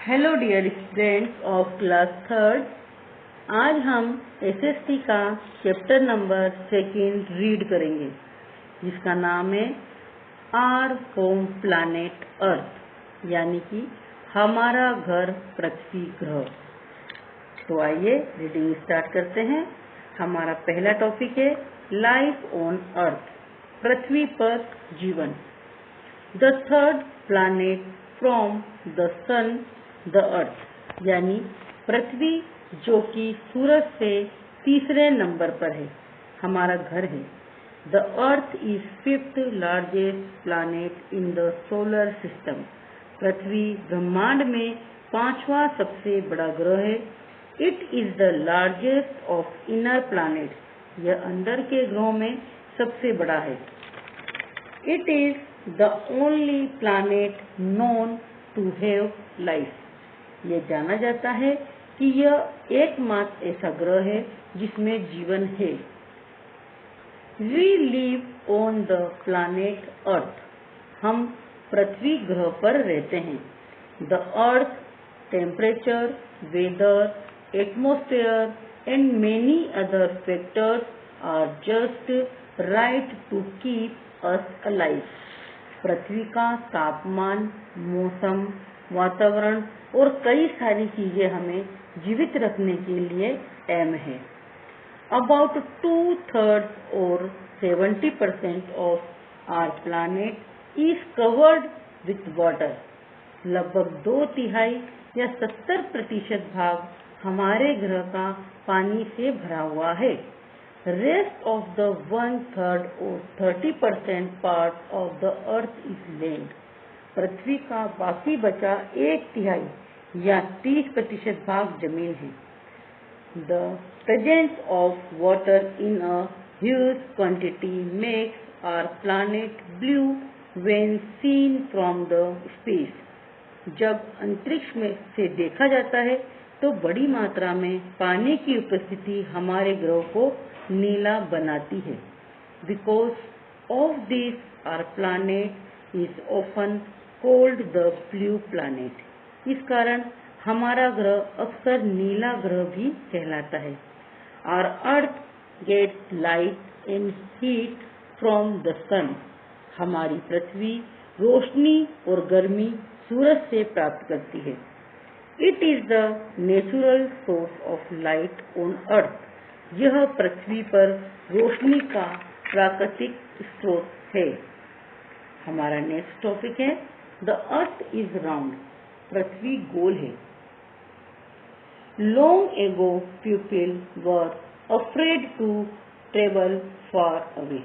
Hello dear students of class third. आज हम SST का चैप्टर नंबर 2 रीड करेंगे, जिसका नाम है आवर होम प्लैनेट अर्थ, यानी कि हमारा घर पृथ्वी ग्रह। तो आइए रीडिंग स्टार्ट करते हैं। हमारा पहला टॉपिक है लाइफ ऑन अर्थ, पृथ्वी पर जीवन। The third planet from the sun the earth, यानी पृथ्वी जो कि सूरज से तीसरे नंबर पर है, हमारा घर है। The Earth is 5th largest planet in the solar system. पृथ्वी ब्रह्मांड में 5वां सबसे बड़ा ग्रह है। It is the largest of inner planet, यह अंदर के ग्रहों में सबसे बड़ा है। It is the only planet known to have life, यह जाना जाता है कि यह एकमात्र ऐसा ग्रह है जिसमें जीवन है। We live on the planet Earth, हम पृथ्वी ग्रह पर रहते हैं। The Earth temperature, weather, atmosphere and many other factors are just right to keep us alive. पृथ्वी का तापमान, मौसम, वातावरण और कई सारी चीजें हमें जीवित रखने के लिए अहम है। About 2/3 और 70% of our planet is covered with water। लगभग 2/3 या 70% भाग हमारे ग्रह का पानी से भरा हुआ है। Rest of the 1/3 और 30% part of the earth is land। पृथ्वी का बाकी बचा 1/3 या 30% भाग जमीन है। The presence of water in a huge quantity makes our planet blue when seen from the space। जब अंतरिक्ष में से देखा जाता है तो बड़ी मात्रा में पानी की उपस्थिति हमारे ग्रह को नीला बनाती है। Because of this, our planet is often called the blue planet। इस कारण हमारा ग्रह अक्सर नीला ग्रह भी कहलाता है। Our earth gets light and heat from the sun। हमारी पृथ्वी रोशनी और गर्मी सूरज से प्राप्त करती है। It is the natural source of light on earth। यह पृथ्वी पर रोशनी का प्राकृतिक स्रोत है। हमारा नेक्स्ट टॉपिक है द अर्थ इज राउंड, पृथ्वी गोल है। Long ago people were afraid to travel far away।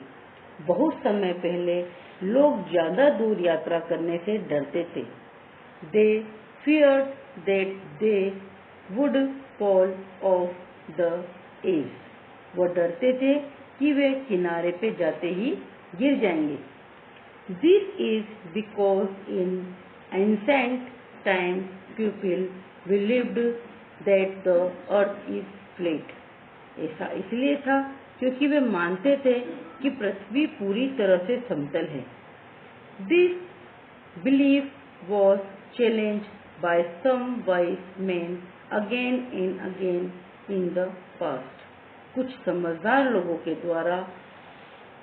बहुत समय पहले लोग ज्यादा दूर यात्रा करने से डरते थे। They feared that they would fall off the edge। वो डरते थे कि वे किनारे पे जाते ही गिर जाएंगे। This is because in ancient times people believed that the earth is flat। ऐसा इसलिए था क्योंकि वे मानते थे कि पृथ्वी पूरी तरह से समतल है। This belief was challenged by some wise men again and again in the past। कुछ समझदार लोगों के द्वारा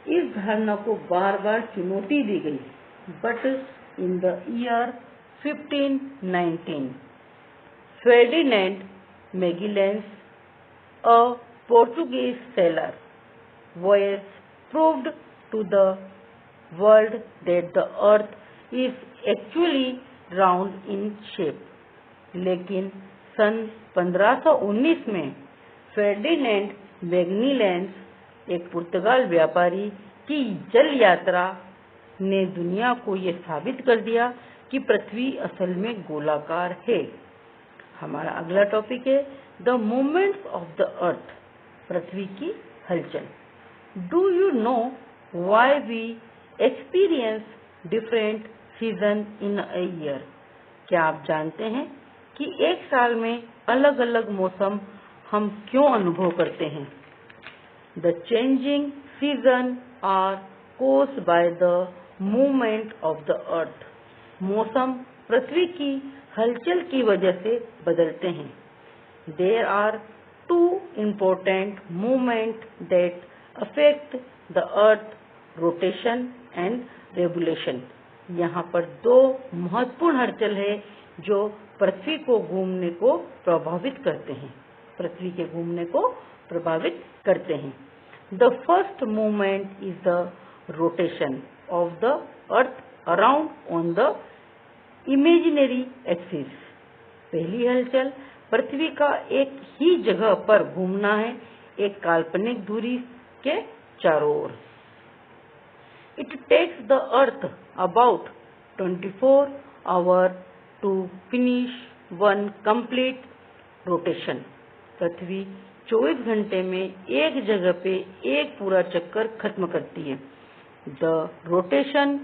इस धारणा को बार बार चुनौती दी गई। But in the year 1519 Ferdinand Magellan's, a Portuguese sailor, voyage proved to the world that the earth is actually round in shape। लेकिन सन 1519 में फेर्डिनेंड मैगेलन, एक पुर्तगाल व्यापारी की जल यात्रा ने दुनिया को यह साबित कर दिया कि पृथ्वी असल में गोलाकार है। हमारा अगला टॉपिक है the movements of the Earth, पृथ्वी की हलचल। Do you know why we experience different season in a year. क्या आप जानते हैं कि एक साल में अलग अलग मौसम हम क्यों अनुभव करते हैं। The changing season are caused by the movement of the earth. मौसम पृथ्वी की हलचल की वजह से बदलते हैं। There are two important movements that affect the earth: rotation and revolution. यहाँ पर दो महत्वपूर्ण हलचल है जो पृथ्वी को घूमने को प्रभावित करते हैं, पृथ्वी के घूमने को प्रभावित करते हैं। The first movement is the rotation of the earth around on the imaginary axis. पहली हलचल पृथ्वी का एक ही जगह पर घूमना है, एक काल्पनिक धुरी के चारों ओर। It takes the earth about 24 hours to finish one complete rotation. पृथ्वी 24 घंटे में एक जगह पे एक पूरा चक्कर खत्म करती है। The rotation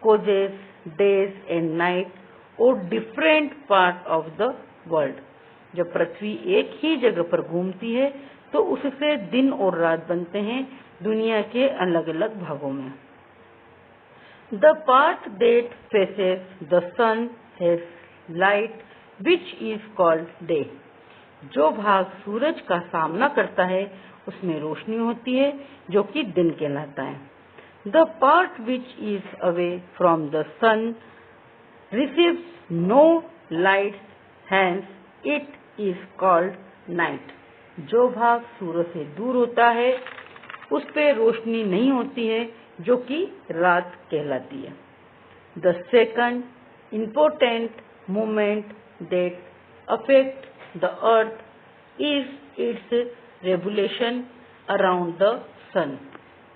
causes days and night or different part of the world. जब पृथ्वी एक ही जगह पर घूमती है तो उससे दिन और रात बनते हैं दुनिया के अलग अलग भागों में। The part that faces the sun has light, which is called day. जो भाग सूरज का सामना करता है उसमें रोशनी होती है जो कि दिन कहलाता है। The part which is away from the sun receives no light, hence it is called night. जो भाग सूरज से दूर होता है उस पे रोशनी नहीं होती है जो कि रात कहलाती है। The second important movement that affects the earth is its revolution around the sun.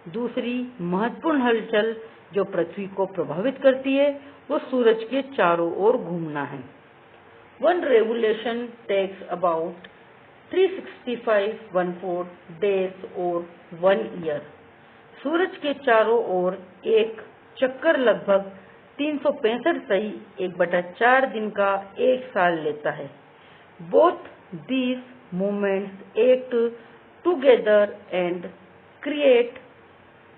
दूसरी महत्वपूर्ण हलचल जो पृथ्वी को प्रभावित करती है वो सूरज के चारों ओर घूमना है। One revolution takes about 365 days or 1 year. सूरज के चारों ओर एक चक्कर लगभग 365 सही 1/4 दिन का एक साल लेता है। Both these movements act together and create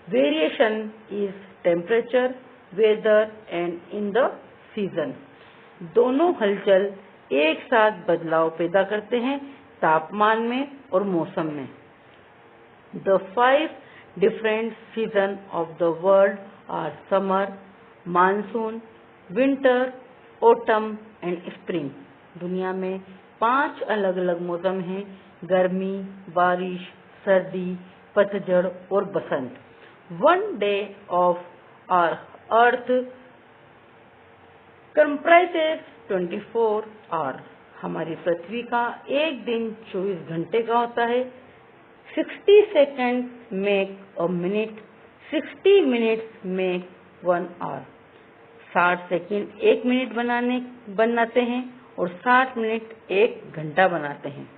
variation in temperature, weather and in the season. दोनों हलचल एक साथ बदलाव पैदा करते हैं तापमान में और मौसम में। The 5 different seasons of the world are summer, monsoon, winter, autumn and spring. दुनिया में 5 अलग अलग मौसम हैं: गर्मी, बारिश, सर्दी, पतझड़ और बसंत। One day of our earth comprises 24 hours. हमारी पृथ्वी का एक दिन 24 घंटे का होता है। 60 seconds make a minute, 60 minutes make 1 hour. 60 second 1 minute बनाते हैं और 60 मिनट 1 घंटा बनाते हैं।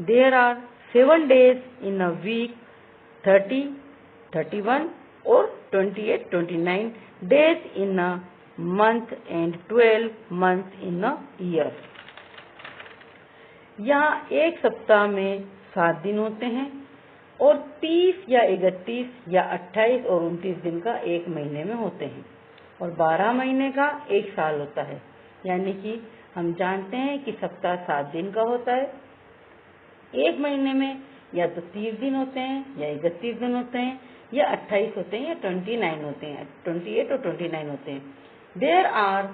There are 7 days in a week, 30, 31 और 28, 29 days in a month and 12 months in a year. यहाँ एक सप्ताह में 7 दिन होते हैं और 30 या 31 या 28 और 29 दिन का एक महीने में होते हैं और 12 महीने का एक साल होता है। यानी कि हम जानते हैं कि सप्ताह 7 दिन का होता है। एक महीने में या तो 30 दिन होते हैं या 31 दिन होते हैं या 28 होते हैं या 29 होते हैं, 28 और 29 होते हैं। There are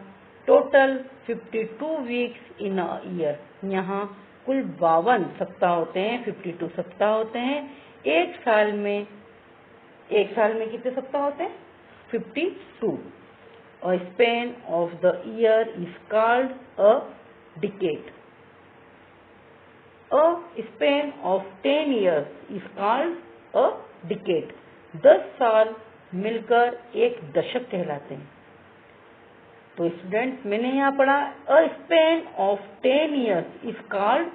total 52 weeks in a year. यहाँ कुल 52 सप्ताह होते हैं, 52 सप्ताह होते हैं। एक साल में कितने सप्ताह होते हैं? 52. A span of the year is called a decade. A span of 10 years is called a decade. 10 साल मिलकर एक दशक कहलाते हैं। तो स्टूडेंट्स, मैंने यहाँ पढ़ा a span of 10 years is called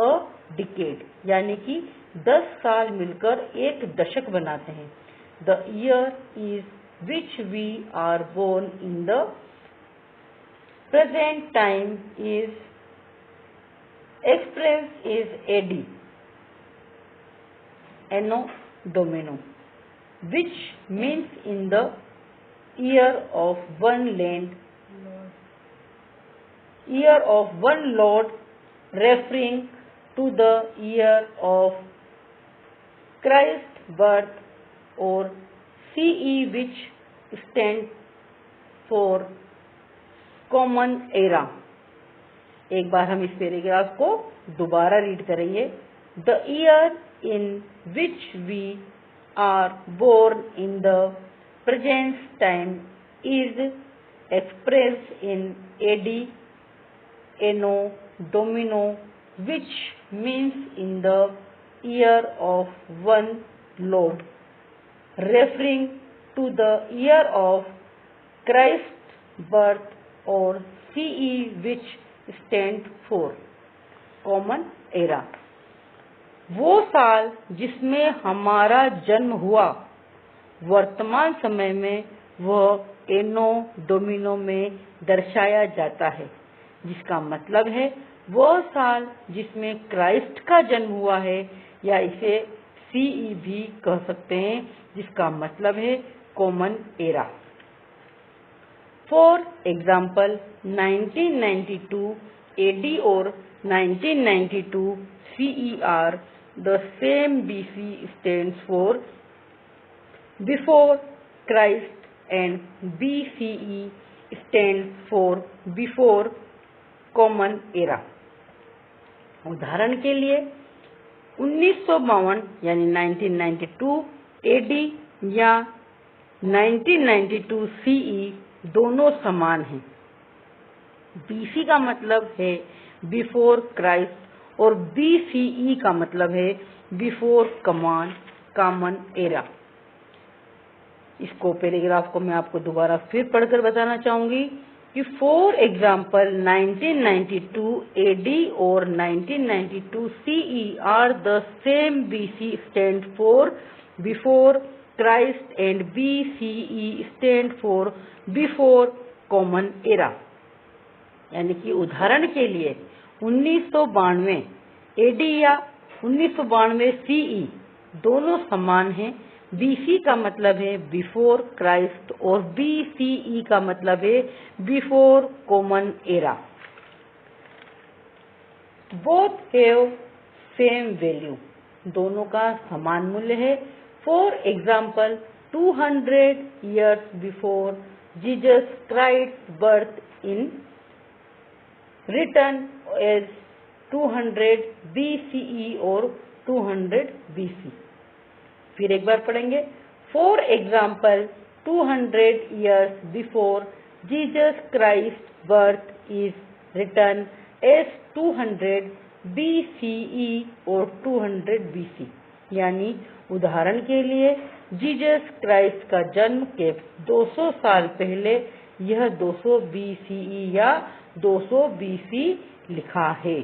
a decade, यानी कि 10 साल मिलकर एक दशक बनाते हैं। The year is which we are born in the present time is expressed is AD, Anno Domini, which means in the year of one land year of one Lord, referring to the year of Christ's birth, or CE, which stands for Common Era। एक बार हम इस paragraph को दोबारा read करेंगे। The year in which we are born in the present time is expressed in AD, Anno Domini, which means in the year of one Lord, referring to the year of Christ's birth, or CE, which stands for Common Era। वो साल जिसमें हमारा जन्म हुआ, वर्तमान समय में वह एनो डोमिनो में दर्शाया जाता है, जिसका मतलब है वह साल जिसमें क्राइस्ट का जन्म हुआ है, या इसे सीई भी कह सकते हैं, जिसका मतलब है common era. For example 1992 AD और 1992 CE are the same। BC stands for before Christ and BCE stands for before common era। उदाहरण के लिए 1952 यानी 1992 AD या 1992 CE दोनों समान हैं। BC का मतलब है बिफोर क्राइस्ट और BCE का मतलब है बिफोर कॉमन एरा। इसको पैराग्राफ को मैं आपको दोबारा फिर पढ़कर बताना चाहूंगी कि फॉर एग्जाम्पल 1992 AD और 1992 CE are the same. BC stand for before Christ and BCE stand for before common era. यानी कि उदाहरण के लिए 1992 AD या 1992 CE दोनों समान हैं। BC का मतलब है बिफोर क्राइस्ट और BCE का मतलब है before common era. Both have same value, दोनों का समान मूल्य है। For example 200 years before Jesus Christ birth in written as 200 BCE और 200 BC। फिर एक बार पढ़ेंगे। For example 200 years before Jesus Christ birth is written as 200 BCE और 200 BC। यानी उदाहरण के लिए जीसस क्राइस्ट का जन्म के 200 साल पहले यह 200 BCE या 200 BC लिखा है।